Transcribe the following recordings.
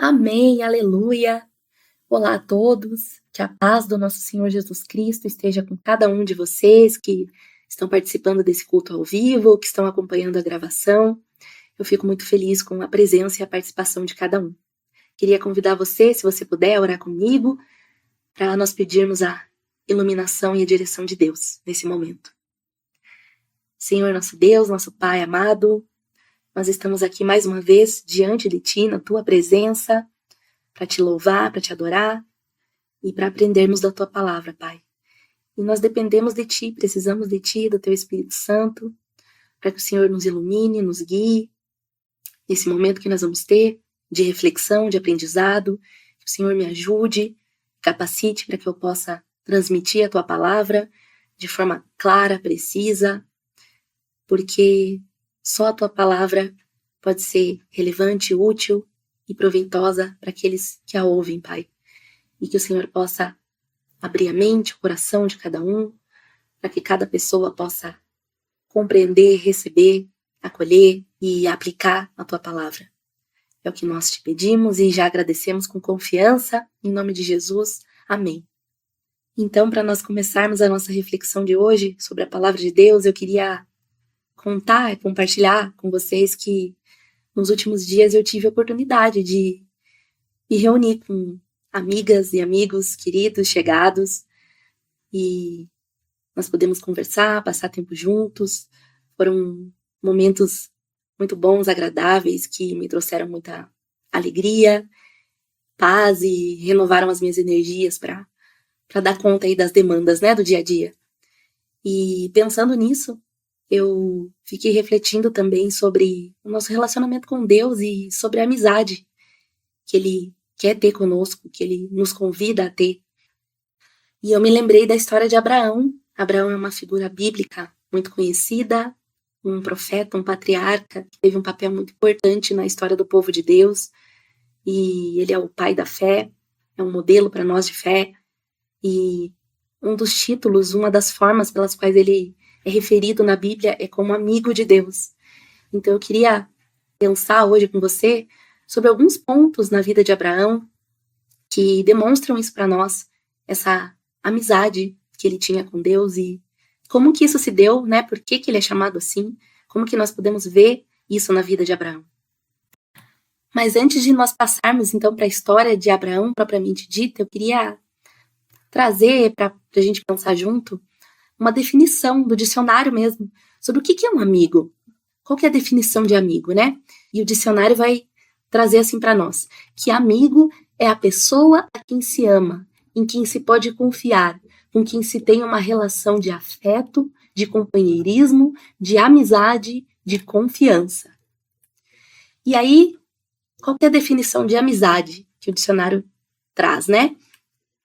Amém, aleluia. Olá a todos, que a paz do nosso Senhor Jesus Cristo esteja com cada um de vocês que estão participando desse culto ao vivo, que estão acompanhando a gravação. Eu fico muito feliz com a presença e a participação de cada um. Queria convidar você, se você puder, a orar comigo, para nós pedirmos a iluminação e a direção de Deus nesse momento. Senhor nosso Deus, nosso Pai amado, nós estamos aqui mais uma vez diante de Ti, na Tua presença, para Te louvar, para Te adorar e para aprendermos da Tua palavra, Pai. E nós dependemos de Ti, precisamos de Ti, do Teu Espírito Santo, para que o Senhor nos ilumine, nos guie, nesse momento que nós vamos ter de reflexão, de aprendizado, que o Senhor me ajude, capacite para que eu possa transmitir a Tua palavra de forma clara, precisa, porque só a Tua palavra pode ser relevante, útil e proveitosa para aqueles que a ouvem, Pai. E que o Senhor possa abrir a mente, o coração de cada um, para que cada pessoa possa compreender, receber, acolher e aplicar a Tua palavra. É o que nós te pedimos e já agradecemos com confiança, em nome de Jesus. Amém. Então, para nós começarmos a nossa reflexão de hoje sobre a palavra de Deus, eu queria contar e compartilhar com vocês que nos últimos dias eu tive a oportunidade de me reunir com amigas e amigos queridos, chegados, e nós podemos conversar, passar tempo juntos. Foram momentos muito bons, agradáveis, que me trouxeram muita alegria, paz e renovaram as minhas energias para dar conta aí das demandas, né, do dia a dia. E pensando nisso, eu fiquei refletindo também sobre o nosso relacionamento com Deus e sobre a amizade que Ele quer ter conosco, que Ele nos convida a ter. E eu me lembrei da história de Abraão. Abraão é uma figura bíblica muito conhecida, um profeta, um patriarca, que teve um papel muito importante na história do povo de Deus. E ele é o pai da fé, é um modelo para nós de fé. E um dos títulos, uma das formas pelas quais ele é referido na Bíblia é como amigo de Deus. Então eu queria pensar hoje com você sobre alguns pontos na vida de Abraão que demonstram isso para nós, essa amizade que ele tinha com Deus e como que isso se deu, né? Por que ele é chamado assim? Como que nós podemos ver isso na vida de Abraão? Mas antes de nós passarmos então para a história de Abraão propriamente dita, eu queria trazer para a gente pensar junto uma definição do dicionário mesmo, sobre o que é um amigo. Qual que é a definição de amigo, né? E o dicionário vai trazer assim para nós, que amigo é a pessoa a quem se ama, em quem se pode confiar, com quem se tem uma relação de afeto, de companheirismo, de amizade, de confiança. E aí, qual que é a definição de amizade que o dicionário traz, né?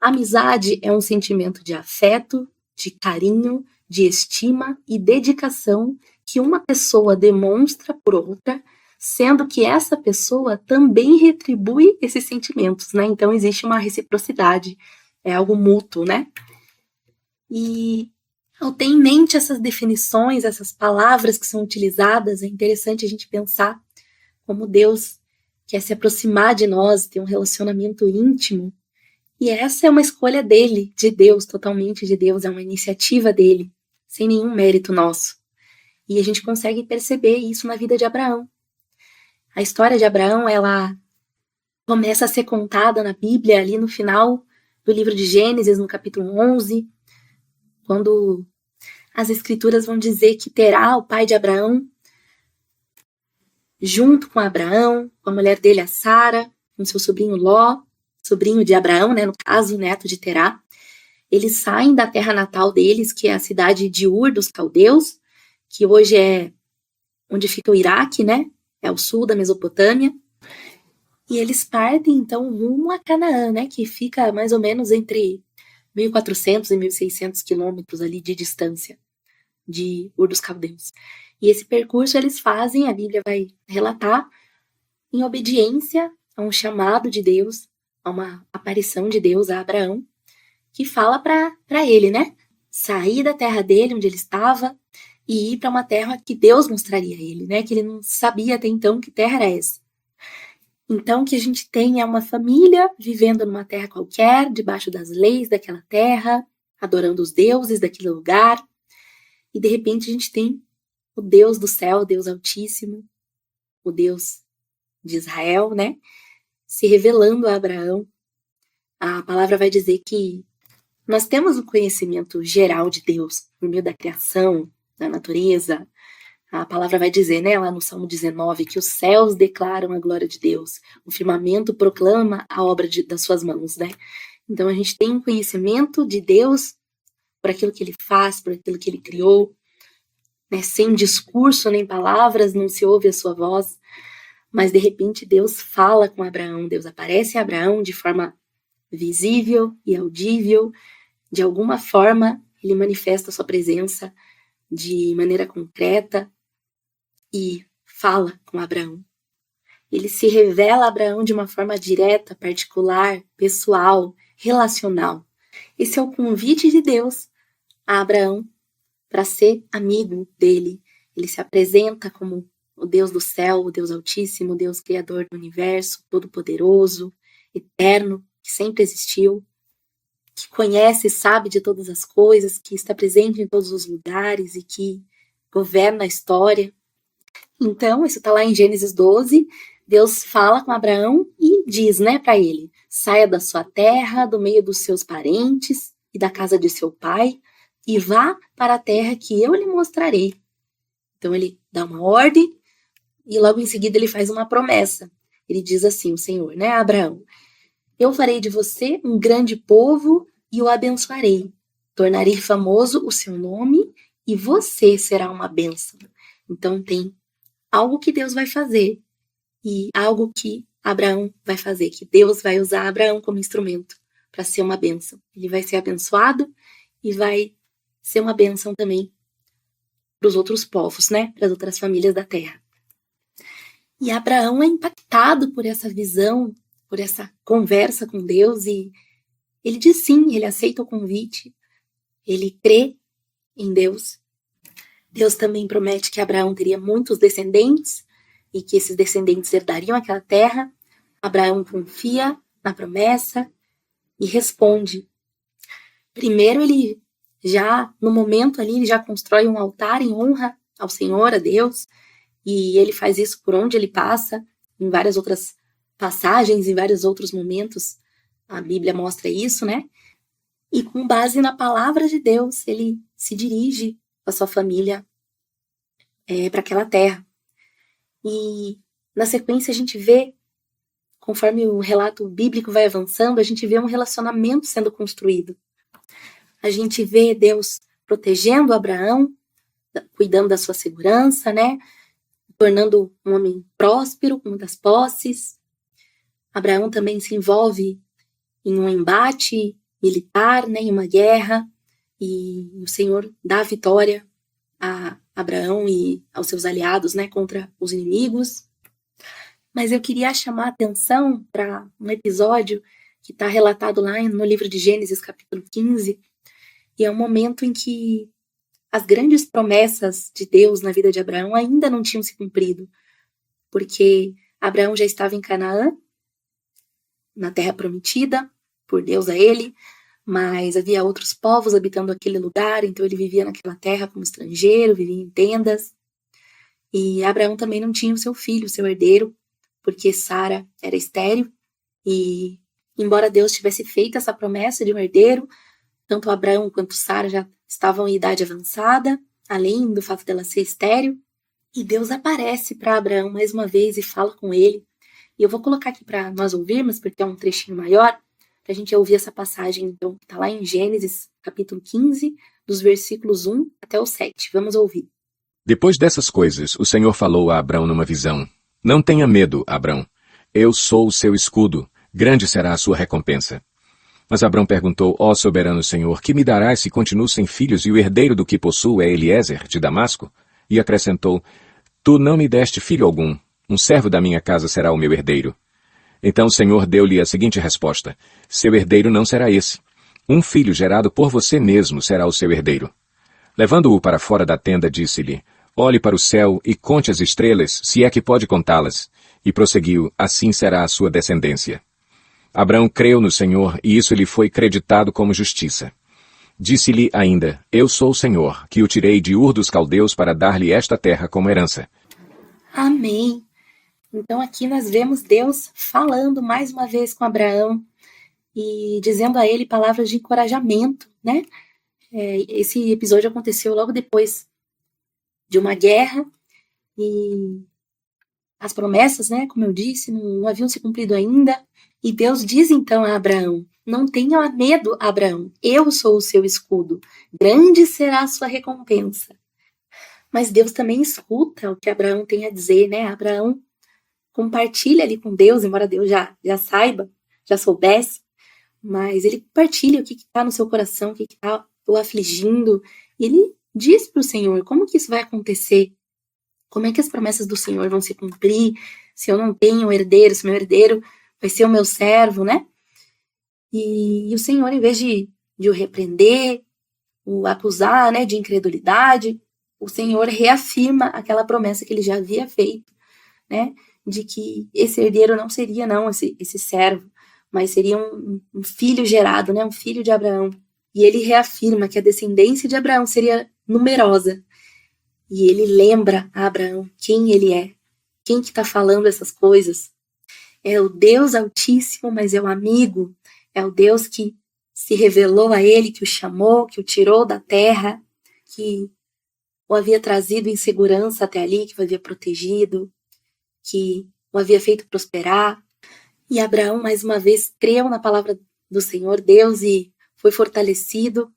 Amizade é um sentimento de afeto, de carinho, de estima e dedicação que uma pessoa demonstra por outra, sendo que essa pessoa também retribui esses sentimentos, né? Então existe uma reciprocidade, é algo mútuo, né? E ao ter em mente essas definições, essas palavras que são utilizadas, é interessante a gente pensar como Deus quer se aproximar de nós, ter um relacionamento íntimo. E essa é uma escolha dele, de Deus, totalmente de Deus, é uma iniciativa dele, sem nenhum mérito nosso. E a gente consegue perceber isso na vida de Abraão. A história de Abraão, ela começa a ser contada na Bíblia, ali no final do livro de Gênesis, no capítulo 11, quando as escrituras vão dizer que Terá, o pai de Abraão, junto com Abraão, com a mulher dele, a Sara, com seu sobrinho Ló, sobrinho de Abraão, né, no caso, neto de Terá, eles saem da terra natal deles, que é a cidade de Ur dos Caldeus, que hoje é onde fica o Iraque, né, é o sul da Mesopotâmia, e eles partem, então, rumo a Canaã, né, que fica mais ou menos entre 1.400 e 1.600 quilômetros ali de distância de Ur dos Caldeus. E esse percurso eles fazem, a Bíblia vai relatar, em obediência a um chamado de Deus, a uma aparição de Deus a Abraão, que fala para ele, né? Sair da terra dele, onde ele estava, e ir para uma terra que Deus mostraria a ele, né? Que ele não sabia até então que terra era essa. Então, o que a gente tem é uma família vivendo numa terra qualquer, debaixo das leis daquela terra, adorando os deuses daquele lugar, e de repente a gente tem o Deus do céu, o Deus Altíssimo, o Deus de Israel, né, se revelando a Abraão. A palavra vai dizer que nós temos o conhecimento geral de Deus por meio da criação, da natureza. A palavra vai dizer, né, lá no Salmo 19, que os céus declaram a glória de Deus, o firmamento proclama a obra das suas mãos, né? Então a gente tem um conhecimento de Deus por aquilo que ele faz, por aquilo que ele criou, né? Sem discurso nem palavras, não se ouve a sua voz, mas de repente Deus fala com Abraão, Deus aparece a Abraão de forma visível e audível, de alguma forma ele manifesta a sua presença de maneira concreta e fala com Abraão. Ele se revela a Abraão de uma forma direta, particular, pessoal, relacional. Esse é o convite de Deus a Abraão para ser amigo dele. Ele se apresenta como o Deus do céu, o Deus Altíssimo, o Deus Criador do universo, todo-poderoso, eterno, que sempre existiu, que conhece e sabe de todas as coisas, que está presente em todos os lugares e que governa a história. Então, isso está lá em Gênesis 12, Deus fala com Abraão e diz, né, para ele, saia da sua terra, do meio dos seus parentes e da casa de seu pai, e vá para a terra que eu lhe mostrarei. Então ele dá uma ordem e logo em seguida ele faz uma promessa. Ele diz assim, o Senhor, né, Abraão, eu farei de você um grande povo e o abençoarei. Tornarei famoso o seu nome e você será uma bênção. Então tem algo que Deus vai fazer e algo que Abraão vai fazer, que Deus vai usar Abraão como instrumento para ser uma bênção. Ele vai ser abençoado e vai ser uma bênção também para os outros povos, né? Para as outras famílias da terra. E Abraão é impactado por essa visão, por essa conversa com Deus e ele diz sim, ele aceita o convite, ele crê em Deus. Deus também promete que Abraão teria muitos descendentes e que esses descendentes herdariam aquela terra. Abraão confia na promessa e responde. Primeiro ele já, no momento ali, ele já constrói um altar em honra ao Senhor, a Deus, e ele faz isso por onde ele passa, em várias outras passagens, em vários outros momentos, a Bíblia mostra isso, né? E com base na palavra de Deus, ele se dirige com a sua família para aquela terra. E na sequência a gente vê, conforme o relato bíblico vai avançando, a gente vê um relacionamento sendo construído. A gente vê Deus protegendo Abraão, cuidando da sua segurança, né? Tornando um homem próspero, com muitas posses. Abraão também se envolve em um embate militar, né? Em uma guerra, e o Senhor dá a vitória a Abraão e aos seus aliados, né? Contra os inimigos. Mas eu queria chamar a atenção para um episódio que está relatado lá no livro de Gênesis, capítulo 15, e é um momento em que as grandes promessas de Deus na vida de Abraão ainda não tinham se cumprido, porque Abraão já estava em Canaã, na terra prometida, por Deus a ele, mas havia outros povos habitando aquele lugar, então ele vivia naquela terra como estrangeiro, vivia em tendas, e Abraão também não tinha o seu filho, o seu herdeiro, porque Sara era estéril, e embora Deus tivesse feito essa promessa de um herdeiro, tanto Abraão quanto Sara já estavam em idade avançada, além do fato dela ser estéril, e Deus aparece para Abraão mais uma vez e fala com ele. E eu vou colocar aqui para nós ouvirmos, porque é um trechinho maior, para a gente ouvir essa passagem, então, que está lá em Gênesis, capítulo 15, dos versículos 1 até o 7. Vamos ouvir. Depois dessas coisas, o Senhor falou a Abrão numa visão. Não tenha medo, Abrão. Eu sou o seu escudo. Grande será a sua recompensa. Mas Abrão perguntou, ó soberano Senhor, que me darás se continuo sem filhos e o herdeiro do que possuo é Eliezer, de Damasco? E acrescentou, tu não me deste filho algum. Um servo da minha casa será o meu herdeiro. Então o Senhor deu-lhe a seguinte resposta, seu herdeiro não será esse. Um filho gerado por você mesmo será o seu herdeiro. Levando-o para fora da tenda, disse-lhe, olhe para o céu e conte as estrelas, se é que pode contá-las. E prosseguiu: assim será a sua descendência. Abraão creu no Senhor, e isso lhe foi creditado como justiça. Disse-lhe ainda: eu sou o Senhor, que o tirei de Ur dos Caldeus para dar-lhe esta terra como herança. Amém. Então aqui nós vemos Deus falando mais uma vez com Abraão e dizendo a ele palavras de encorajamento, né? Esse episódio aconteceu logo depois de uma guerra e as promessas, né, como eu disse, não haviam se cumprido ainda. E Deus diz então a Abraão: não tenha medo, Abraão, eu sou o seu escudo, grande será a sua recompensa. Mas Deus também escuta o que Abraão tem a dizer, né? Abraão compartilha ali com Deus, embora Deus já saiba, já soubesse, mas ele compartilha o que está no seu coração, o que está o afligindo, e ele diz para o Senhor como que isso vai acontecer, como é que as promessas do Senhor vão se cumprir, se eu não tenho herdeiro, se meu herdeiro vai ser o meu servo, né? E o Senhor, em vez de o repreender, o acusar, né, de incredulidade, o Senhor reafirma aquela promessa que ele já havia feito, né, de que esse herdeiro não seria, não, esse servo, mas seria um filho gerado, né, um filho de Abraão. E ele reafirma que a descendência de Abraão seria numerosa. E ele lembra a Abraão quem ele é, quem que está falando essas coisas. É o Deus Altíssimo, mas é o amigo, é o Deus que se revelou a ele, que o chamou, que o tirou da terra, que o havia trazido em segurança até ali, que o havia protegido, que o havia feito prosperar. E Abraão, mais uma vez, creu na palavra do Senhor Deus e foi fortalecido.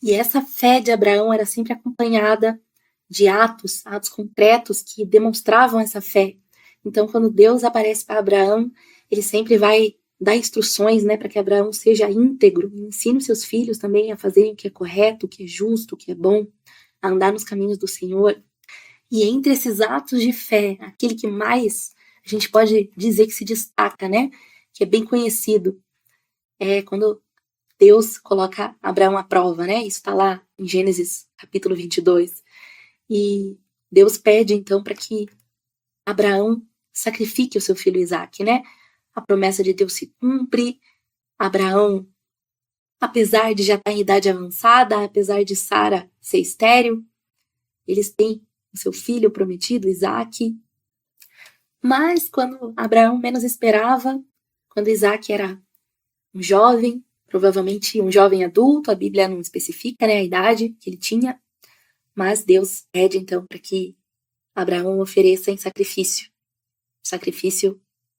E essa fé de Abraão era sempre acompanhada de atos concretos que demonstravam essa fé. Então, quando Deus aparece para Abraão, ele sempre vai dar instruções, né, para que Abraão seja íntegro, e ensine os seus filhos também a fazerem o que é correto, o que é justo, o que é bom, a andar nos caminhos do Senhor. E entre esses atos de fé, aquele que mais a gente pode dizer que se destaca, né, que é bem conhecido, é quando Deus coloca Abraão à prova, né? Isso está lá em Gênesis capítulo 22. E Deus pede então para que Abraão sacrifique o seu filho Isaque, né? A promessa de Deus se cumpre. Abraão, apesar de já estar em idade avançada, apesar de Sara ser estéril, eles têm o seu filho prometido, Isaque. Mas quando Abraão menos esperava, quando Isaque era um jovem, provavelmente um jovem adulto, a Bíblia não especifica, né, a idade que ele tinha, mas Deus pede então para que Abraão ofereça em sacrifício,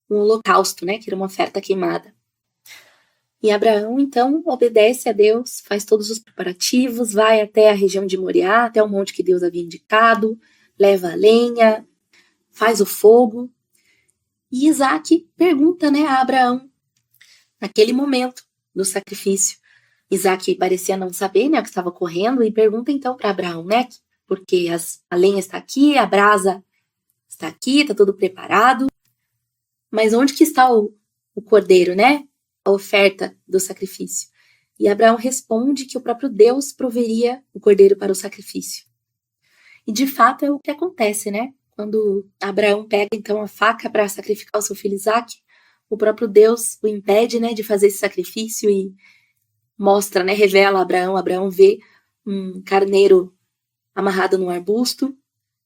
um holocausto, né, que era uma oferta queimada. E Abraão então obedece a Deus, faz todos os preparativos, vai até a região de Moriá, até o monte que Deus havia indicado, leva a lenha, faz o fogo. E Isaque pergunta, né, a Abraão, naquele momento do sacrifício. Isaque parecia não saber, né, o que estava ocorrendo, e pergunta então para Abraão, né, porque a lenha está aqui, a brasa está aqui, está tudo preparado, mas onde que está o cordeiro, né, a oferta do sacrifício? E Abraão responde que o próprio Deus proveria o cordeiro para o sacrifício. E de fato é o que acontece, né, quando Abraão pega então a faca para sacrificar o seu filho Isaque, o próprio Deus o impede, né, de fazer esse sacrifício e mostra, né, revela a Abraão. Abraão vê um carneiro amarrado num arbusto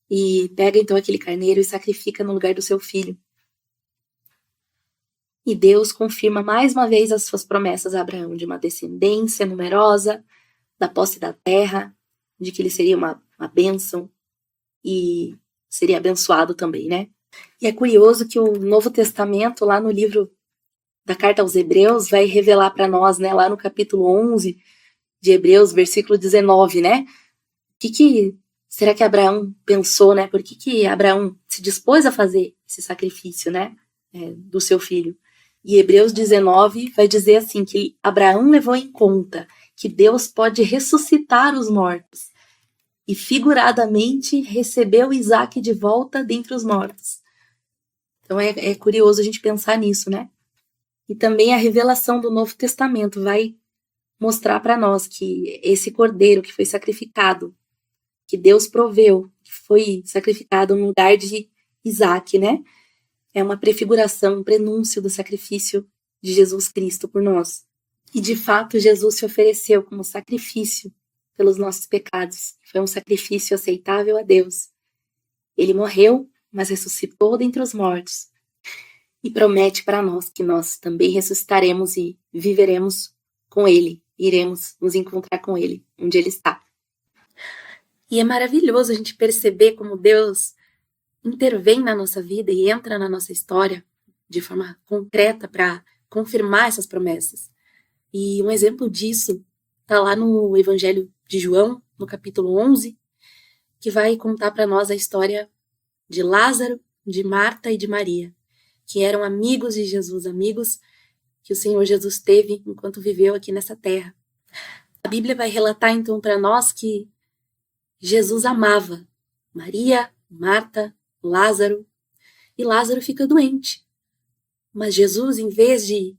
e pega então aquele carneiro e sacrifica no lugar do seu filho. E Deus confirma mais uma vez as suas promessas a Abraão de uma descendência numerosa, da posse da terra, de que ele seria uma bênção e seria abençoado também, né? E é curioso que o Novo Testamento, lá no livro da Carta aos Hebreus, vai revelar para nós, né, lá no capítulo 11 de Hebreus, versículo 19, né? O que será que Abraão pensou, né? Por que Abraão se dispôs a fazer esse sacrifício, né, do seu filho? E Hebreus 19 vai dizer assim, que Abraão levou em conta que Deus pode ressuscitar os mortos e figuradamente recebeu Isaque de volta dentre os mortos. Então é curioso a gente pensar nisso, né? E também a revelação do Novo Testamento vai mostrar para nós que esse cordeiro que foi sacrificado, que Deus proveu, que foi sacrificado no lugar de Isaque, né? é uma prefiguração, um prenúncio do sacrifício de Jesus Cristo por nós. E de fato Jesus se ofereceu como sacrifício pelos nossos pecados. Foi um sacrifício aceitável a Deus. Ele morreu, mas ressuscitou dentre os mortos. E promete para nós que nós também ressuscitaremos e viveremos com Ele. Iremos nos encontrar com Ele, onde Ele está. E é maravilhoso a gente perceber como Deus intervém na nossa vida e entra na nossa história de forma concreta para confirmar essas promessas. E um exemplo disso está lá no Evangelho de João, no capítulo 11, que vai contar para nós a história de Lázaro, de Marta e de Maria, que eram amigos de Jesus, amigos que o Senhor Jesus teve enquanto viveu aqui nessa terra. A Bíblia vai relatar então para nós que Jesus amava Maria, Marta, Lázaro, e Lázaro fica doente. Mas Jesus, em vez de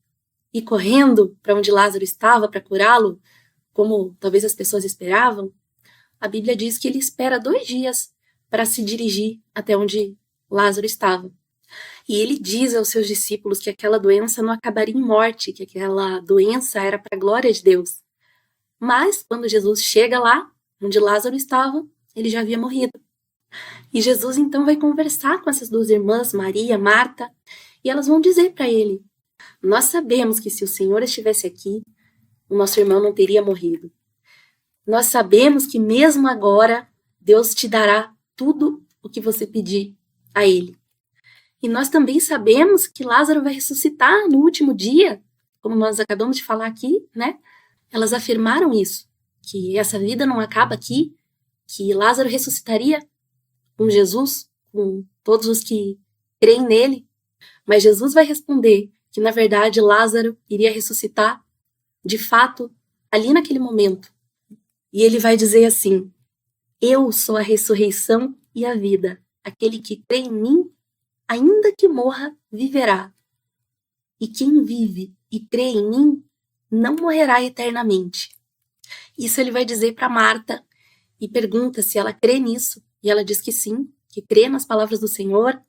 ir correndo para onde Lázaro estava para curá-lo, como talvez as pessoas esperavam, a Bíblia diz que ele espera 2 dias para se dirigir até onde Lázaro estava. E ele diz aos seus discípulos que aquela doença não acabaria em morte, que aquela doença era para a glória de Deus. Mas, quando Jesus chega lá, onde Lázaro estava, ele já havia morrido. E Jesus então vai conversar com essas 2 irmãs, Maria, Marta, e elas vão dizer para ele: nós sabemos que se o Senhor estivesse aqui, o nosso irmão não teria morrido. Nós sabemos que mesmo agora, Deus te dará tudo o que você pedir a Ele. E nós também sabemos que Lázaro vai ressuscitar no último dia, como nós acabamos de falar aqui, né? Elas afirmaram isso, que essa vida não acaba aqui, que Lázaro ressuscitaria com Jesus, com todos os que creem nele. Mas Jesus vai responder que, na verdade, Lázaro iria ressuscitar, de fato, ali naquele momento. E ele vai dizer assim: eu sou a ressurreição e a vida. Aquele que crê em mim, ainda que morra, viverá. E quem vive e crê em mim, não morrerá eternamente. Isso ele vai dizer para Marta e pergunta se ela crê nisso. E ela diz que sim, que crê nas palavras do Senhor.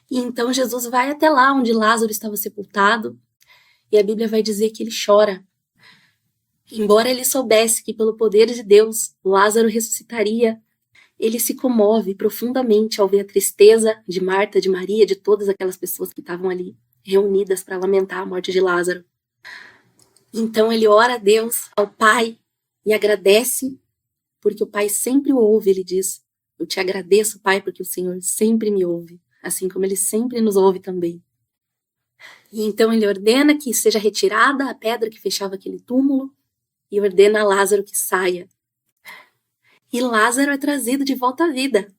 E então Jesus vai até lá onde Lázaro estava sepultado. E a Bíblia vai dizer que ele chora. Embora ele soubesse que pelo poder de Deus Lázaro ressuscitaria, ele se comove profundamente ao ver a tristeza de Marta, de Maria, de todas aquelas pessoas que estavam ali reunidas para lamentar a morte de Lázaro. Então ele ora a Deus, ao Pai, e agradece, porque o Pai sempre o ouve. Ele diz: eu te agradeço, Pai, porque o Senhor sempre me ouve, assim como Ele sempre nos ouve também. E então ele ordena que seja retirada a pedra que fechava aquele túmulo e ordena a Lázaro que saia. E Lázaro é trazido de volta à vida.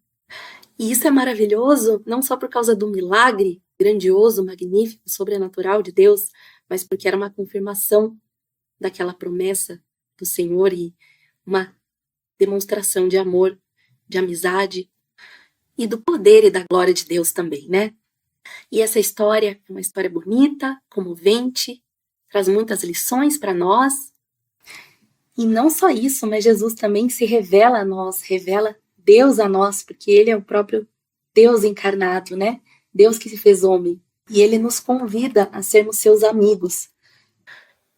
E isso é maravilhoso, não só por causa do milagre grandioso, magnífico, sobrenatural de Deus, mas porque era uma confirmação daquela promessa do Senhor e uma demonstração de amor, de amizade e do poder e da glória de Deus também, né? E essa história é uma história bonita, comovente, traz muitas lições para nós. E não só isso, mas Jesus também se revela a nós, revela Deus a nós, porque Ele é o próprio Deus encarnado, né? Deus que se fez homem. E Ele nos convida a sermos seus amigos.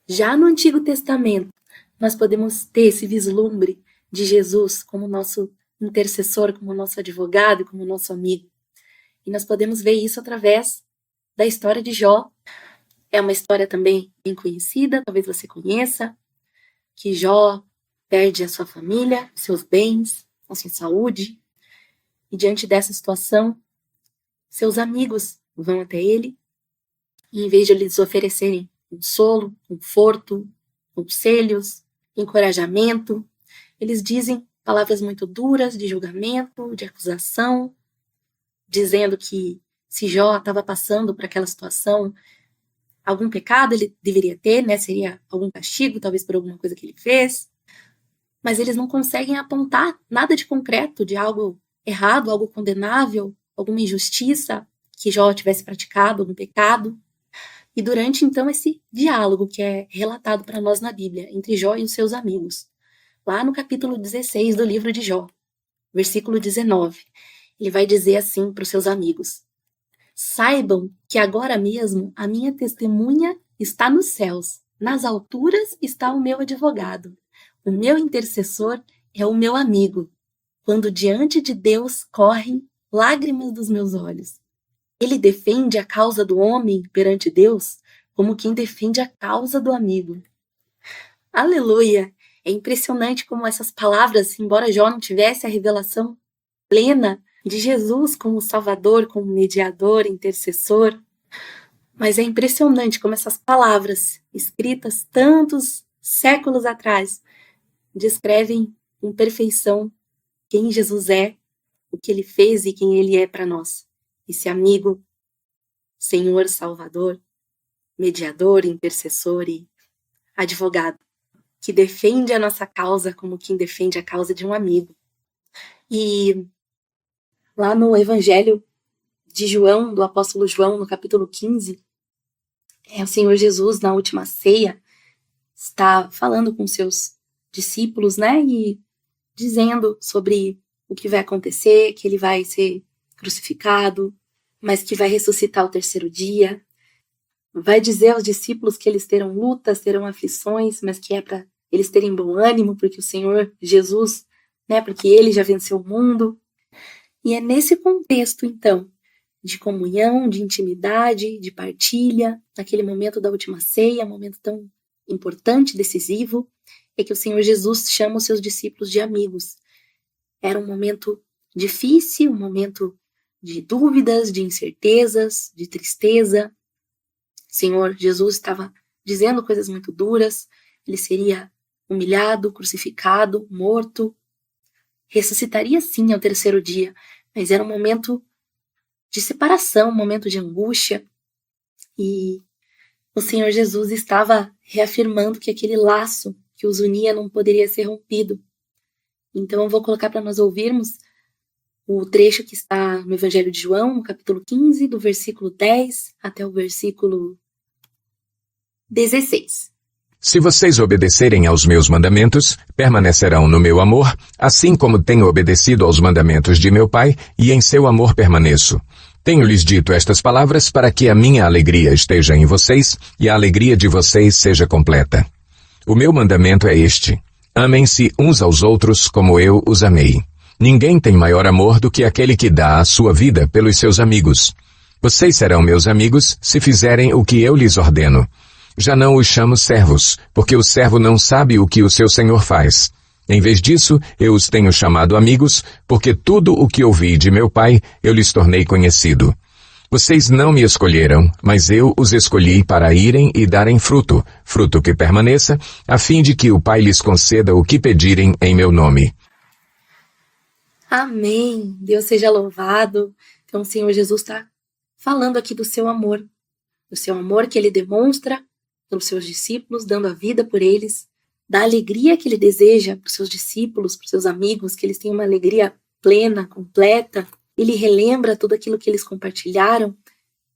Já no Antigo Testamento, nós podemos ter esse vislumbre de Jesus como nosso intercessor, como nosso advogado, como nosso amigo. E nós podemos ver isso através da história de Jó. É uma história também bem conhecida, talvez você conheça, que Jó perde a sua família, seus bens, a sua saúde. E diante dessa situação, seus amigos vão até ele e, em vez de lhes oferecerem consolo, conforto, conselhos, encorajamento, eles dizem palavras muito duras de julgamento, de acusação, dizendo que se Jó estava passando por aquela situação, algum pecado ele deveria ter, né? Seria algum castigo, talvez por alguma coisa que ele fez. Mas eles não conseguem apontar nada de concreto, de algo errado, algo condenável, alguma injustiça que Jó tivesse praticado, algum pecado. E durante, então, esse diálogo que é relatado para nós na Bíblia, entre Jó e os seus amigos, lá no capítulo 16 do livro de Jó, versículo 19, ele vai dizer assim para os seus amigos: Saibam que agora mesmo a minha testemunha está nos céus. Nas alturas está o meu advogado. O meu intercessor é o meu amigo. Quando diante de Deus correm lágrimas dos meus olhos. Ele defende a causa do homem perante Deus como quem defende a causa do amigo. Aleluia! É impressionante como essas palavras, embora Jó não tivesse a revelação plena de Jesus como Salvador, como mediador, intercessor, mas é impressionante como essas palavras, escritas tantos séculos atrás, descrevem com perfeição quem Jesus é, o que ele fez e quem ele é para nós. Esse amigo, Senhor, Salvador, mediador, intercessor e advogado, que defende a nossa causa como quem defende a causa de um amigo. E lá no Evangelho de João, do apóstolo João, no capítulo 15, o Senhor Jesus, na última ceia, está falando com seus discípulos, né, e dizendo sobre o que vai acontecer, que ele vai ser crucificado, mas que vai ressuscitar ao terceiro dia. Vai dizer aos discípulos que eles terão lutas, terão aflições, mas que é para eles terem bom ânimo, porque o Senhor Jesus, né, porque ele já venceu o mundo. E é nesse contexto, então, de comunhão, de intimidade, de partilha, naquele momento da última ceia, um momento tão importante, decisivo, é que o Senhor Jesus chama os seus discípulos de amigos. Era um momento difícil, um momento de dúvidas, de incertezas, de tristeza. O Senhor Jesus estava dizendo coisas muito duras, ele seria humilhado, crucificado, morto, ressuscitaria sim ao terceiro dia, mas era um momento de separação, um momento de angústia, e o Senhor Jesus estava reafirmando que aquele laço que os unia não poderia ser rompido. Então eu vou colocar para nós ouvirmos o trecho que está no Evangelho de João, no capítulo 15, do versículo 10 até o versículo 16. Se vocês obedecerem aos meus mandamentos, permanecerão no meu amor, assim como tenho obedecido aos mandamentos de meu Pai, e em seu amor permaneço. Tenho-lhes dito estas palavras para que a minha alegria esteja em vocês e a alegria de vocês seja completa. O meu mandamento é este: amem-se uns aos outros como eu os amei. Ninguém tem maior amor do que aquele que dá a sua vida pelos seus amigos. Vocês serão meus amigos se fizerem o que eu lhes ordeno. Já não os chamo servos, porque o servo não sabe o que o seu senhor faz. Em vez disso, eu os tenho chamado amigos, porque tudo o que ouvi de meu Pai eu lhes tornei conhecido. Vocês não me escolheram, mas eu os escolhi para irem e darem fruto, fruto que permaneça, a fim de que o Pai lhes conceda o que pedirem em meu nome. Amém. Deus seja louvado. Então o Senhor Jesus está falando aqui do seu amor que ele demonstra pelos seus discípulos, dando a vida por eles, da alegria que ele deseja para os seus discípulos, para os seus amigos, que eles tenham uma alegria plena, completa. Ele relembra tudo aquilo que eles compartilharam,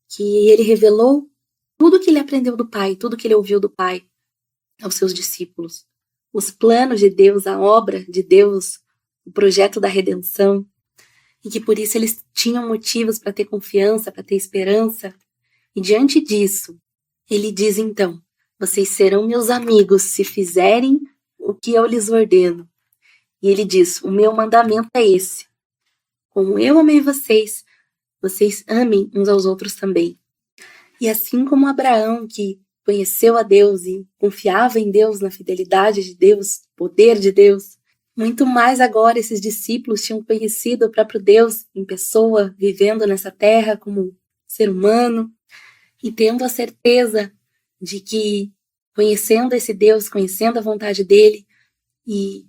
que ele revelou tudo que ele aprendeu do Pai, tudo que ele ouviu do Pai aos seus discípulos. Os planos de Deus, a obra de Deus, o projeto da redenção, e que por isso eles tinham motivos para ter confiança, para ter esperança. E diante disso, ele diz então: vocês serão meus amigos se fizerem o que eu lhes ordeno. E ele diz: o meu mandamento é esse: como eu amei vocês, vocês amem uns aos outros também. E assim como Abraão, que conheceu a Deus e confiava em Deus, na fidelidade de Deus, poder de Deus, muito mais agora esses discípulos tinham conhecido o próprio Deus em pessoa, vivendo nessa terra como ser humano, e tendo a certeza de que, conhecendo esse Deus, conhecendo a vontade dele e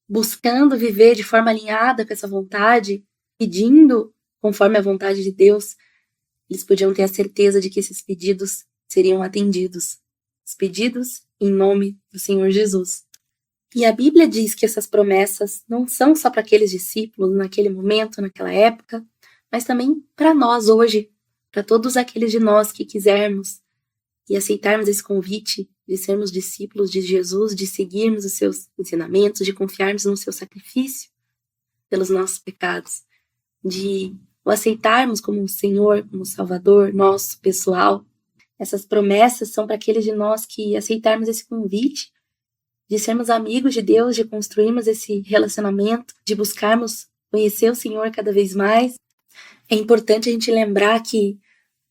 buscando viver de forma alinhada com essa vontade, pedindo conforme a vontade de Deus, eles podiam ter a certeza de que esses pedidos seriam atendidos. Os pedidos em nome do Senhor Jesus. E a Bíblia diz que essas promessas não são só para aqueles discípulos naquele momento, naquela época, mas também para nós hoje, para todos aqueles de nós que quisermos e aceitarmos esse convite de sermos discípulos de Jesus, de seguirmos os seus ensinamentos, de confiarmos no seu sacrifício pelos nossos pecados, de o aceitarmos como o Senhor, como Salvador nosso, pessoal. Essas promessas são para aqueles de nós que aceitarmos esse convite de sermos amigos de Deus, de construirmos esse relacionamento, de buscarmos conhecer o Senhor cada vez mais. É importante a gente lembrar que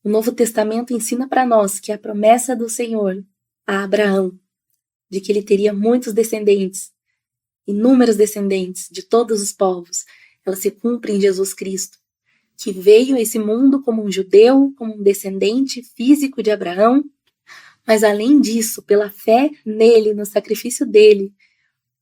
o Novo Testamento ensina para nós que a promessa do Senhor a Abraão, de que ele teria muitos descendentes, inúmeros descendentes de todos os povos, ela se cumpre em Jesus Cristo, que veio a esse mundo como um judeu, como um descendente físico de Abraão, mas além disso, pela fé nele, no sacrifício dele,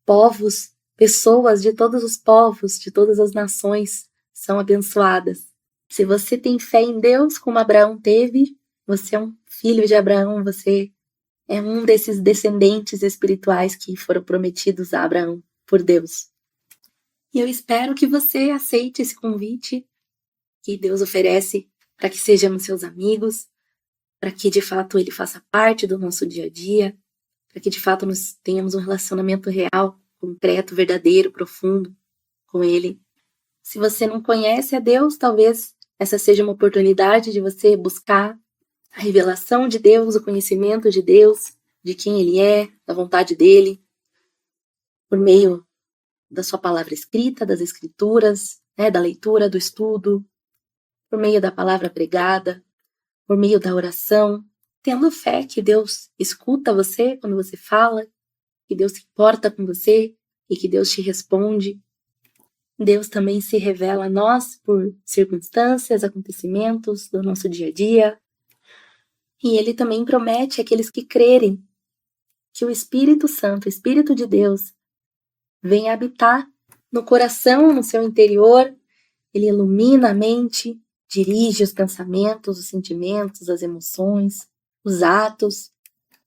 povos, pessoas de todos os povos, de todas as nações são abençoadas. Se você tem fé em Deus, como Abraão teve, você é um filho de Abraão, você é um desses descendentes espirituais que foram prometidos a Abraão por Deus. E eu espero que você aceite esse convite que Deus oferece para que sejamos seus amigos, para que de fato ele faça parte do nosso dia a dia, para que de fato nós tenhamos um relacionamento real, concreto, verdadeiro, profundo com ele. Se você não conhece a Deus, talvez essa seja uma oportunidade de você buscar a revelação de Deus, o conhecimento de Deus, de quem ele é, da vontade dele, por meio da sua palavra escrita, das escrituras, da leitura, do estudo, por meio da palavra pregada, por meio da oração, tendo fé que Deus escuta você quando você fala, que Deus se importa com você e que Deus te responde. Deus também se revela a nós por circunstâncias, acontecimentos do nosso dia a dia. E Ele também promete àqueles que crerem que o Espírito Santo, o Espírito de Deus, venha habitar no coração, no seu interior. Ele ilumina a mente, dirige os pensamentos, os sentimentos, as emoções, os atos.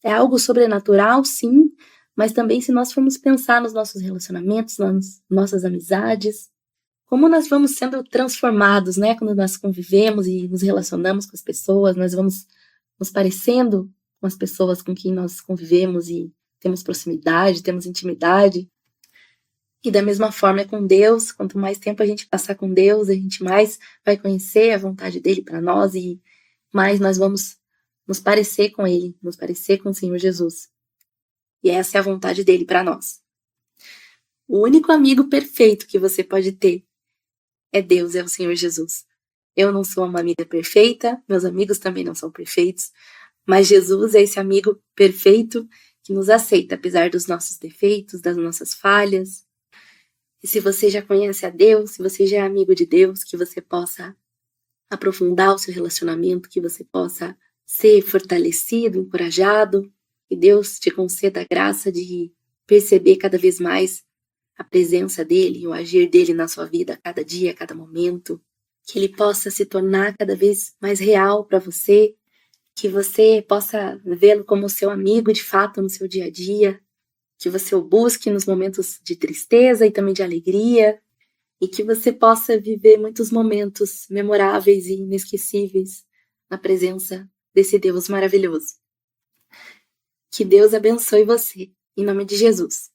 É algo sobrenatural, sim, mas também se nós formos pensar nos nossos relacionamentos, nas nossas amizades, como nós vamos sendo transformados, quando nós convivemos e nos relacionamos com as pessoas, nós vamos nos parecendo com as pessoas com quem nós convivemos e temos proximidade, temos intimidade. E da mesma forma é com Deus, quanto mais tempo a gente passar com Deus, a gente mais vai conhecer a vontade dele para nós e mais nós vamos nos parecer com ele, nos parecer com o Senhor Jesus. E essa é a vontade dele para nós. O único amigo perfeito que você pode ter é Deus, é o Senhor Jesus. Eu não sou uma amiga perfeita, meus amigos também não são perfeitos, mas Jesus é esse amigo perfeito que nos aceita, apesar dos nossos defeitos, das nossas falhas. E se você já conhece a Deus, se você já é amigo de Deus, que você possa aprofundar o seu relacionamento, que você possa ser fortalecido, encorajado, que Deus te conceda a graça de perceber cada vez mais a presença dele, o agir dele na sua vida a cada dia, a cada momento, que ele possa se tornar cada vez mais real para você, que você possa vê-lo como seu amigo de fato no seu dia a dia, que você o busque nos momentos de tristeza e também de alegria, e que você possa viver muitos momentos memoráveis e inesquecíveis na presença desse Deus maravilhoso. Que Deus abençoe você, em nome de Jesus.